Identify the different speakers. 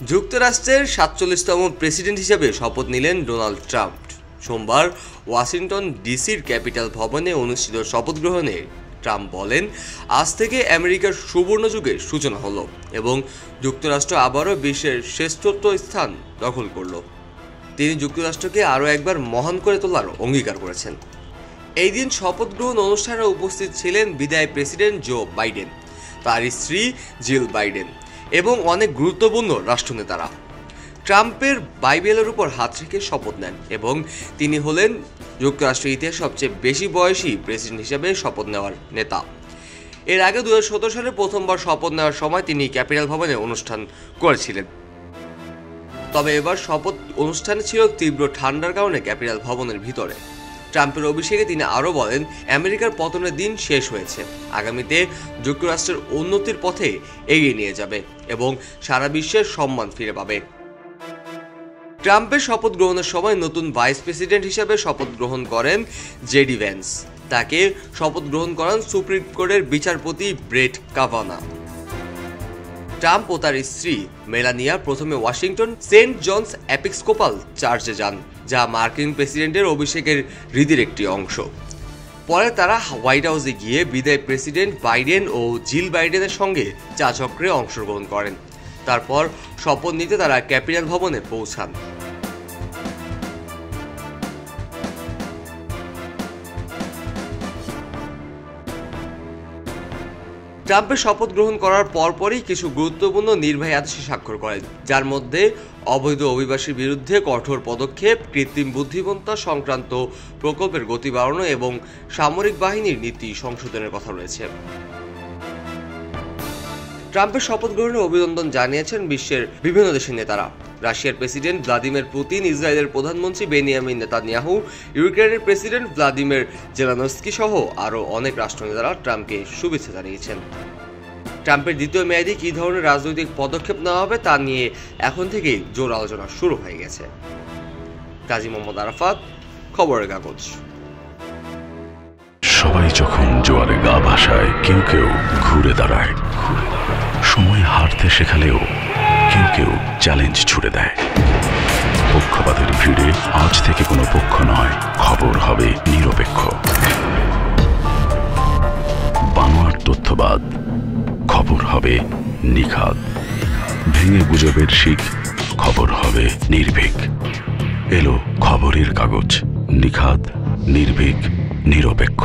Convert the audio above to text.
Speaker 1: যুক্তরাষ্ট্রের ৪৭তম প্রেসিডেন্ট হিসেবে শপথ নিলেন ডোনাল্ড ট্রাম্প। সোমবার ওয়াশিংটন ডিসির ক্যাপিটাল ভবনে অনুষ্ঠিত শপথ গ্রহণে ট্রাম্প বলেন, আজ থেকে আমেরিকার সুবর্ণ যুগের সূচনা হলো এবং যুক্তরাষ্ট্র আবারও বিশ্বের শ্রেষ্ঠত্ব স্থান দখল করল। তিনি যুক্তরাষ্ট্রকে আরও একবার মহান করে তোলার অঙ্গীকার করেছেন। এই দিন শপথ গ্রহণ অনুষ্ঠানে উপস্থিত ছিলেন বিদায়ী প্রেসিডেন্ট জো বাইডেন, তার স্ত্রী জিল বাইডেন এবং অনেক গুরুত্বপূর্ণ রাষ্ট্রনেতারা। ট্রাম্পের বাইবেলের উপর হাত রেখে শপথ নেন এবং তিনি হলেন যুক্তরাষ্ট্রের ইতিহাসে সবচেয়ে বেশি বয়সী প্রেসিডেন্ট হিসেবে শপথ নেওয়ার নেতা। এর আগে 2017 সালে প্রথমবার শপথ নেওয়ার সময় তিনি ক্যাপিটাল ভবনে অনুষ্ঠান করেছিলেন। তবে এবার শপথ অনুষ্ঠানে ছিল তীব্র ঠান্ডার কারণে ক্যাপিটাল ভবনের ভিতরে। ট্রাম্পের অভিষেকে তিনি আরও বলেন, আমেরিকার পতনের দিন শেষ হয়েছে, আগামীতে যুক্তরাষ্ট্রের উন্নতির পথে এগিয়ে নিয়ে যাবে এবং সারা বিশ্বের সম্মান ফিরে পাবে। ট্রাম্পের শপথ গ্রহণের সময় নতুন ভাইস প্রেসিডেন্ট হিসেবে শপথ গ্রহণ করেন জেডি ভ্যান্স। তাকে শপথ গ্রহণ করান সুপ্রিম কোর্টের বিচারপতি ব্রেট কাভানা। ট্রাম্প ও তার স্ত্রী মেলানিয়া প্রথমে ওয়াশিংটন সেন্ট জনস এপিস্কোপাল চার্চে যান, যা মার্কিন প্রেসিডেন্টের অভিষেকের রীতির একটি অংশ। পরে তারা হোয়াইট হাউসে গিয়ে বিদায়ী প্রেসিডেন্ট বাইডেন ও জিল বাইডেনের সঙ্গে চা চক্রে অংশগ্রহণ করেন। তারপর শপথ নিতে তারা ক্যাপিটাল ভবনে পৌঁছান। ট্রাম্পের শপথ গ্রহণ করার পরপরই কিছু গুরুত্বপূর্ণ নির্বাহী আদেশে স্বাক্ষর করেন, যার মধ্যে অবৈধ অভিবাসীর বিরুদ্ধে কঠোর পদক্ষেপ, কৃত্রিম বুদ্ধিমত্তা সংক্রান্ত প্রকল্পের গতি বাড়ানো এবং সামরিক বাহিনীর নীতি সংশোধনের কথা রয়েছে। ট্রাম্পের শপথ গ্রহণে অভিনন্দন জানিয়েছেন বিশ্বের বিভিন্ন দেশের নেতারা। রাশিয়ার প্রেসিডেন্ট ভ্লাদিমির পুতিন, ইসরায়েলের প্রধানমন্ত্রী বেনিয়ামিন নেতানিয়াহু, ইউক্রেনের প্রেসিডেন্ট ভ্লাদিমির জেলেনস্কি সহ আরও অনেক রাষ্ট্রনেতারা ট্রাম্পকে শুভেচ্ছা জানিয়েছেন। ট্রাম্পের দ্বিতীয় মেয়াদে কী ধরনের রাজনৈতিক পদক্ষেপ নেওয়া হবে তা নিয়ে এখন থেকেই জোর আলোচনা শুরু হয়ে গেছে। কাজী মোহাম্মদ আরাফাত, খবরের কাগজ।
Speaker 2: সবাই যখন জোয়ারে গা ভাসায়, কেউ কেউ ঘুরে দাঁড়ায়। সময় হারতে শেখালেও কেউ কেউ চ্যালেঞ্জ ছুড়ে দেয়। পক্ষপাতের ভিড়ে আজ থেকে কোনো পক্ষ নয়, খবর হবে নিরপেক্ষ। বানোয়ার তথ্যবাদ, খবর হবে নিখাদ। ভেঙে গুজবের শিখ, খবর হবে নির্ভীক। এলো খবরের কাগজ, নিখাদ, নির্ভীক, নিরপেক্ষ।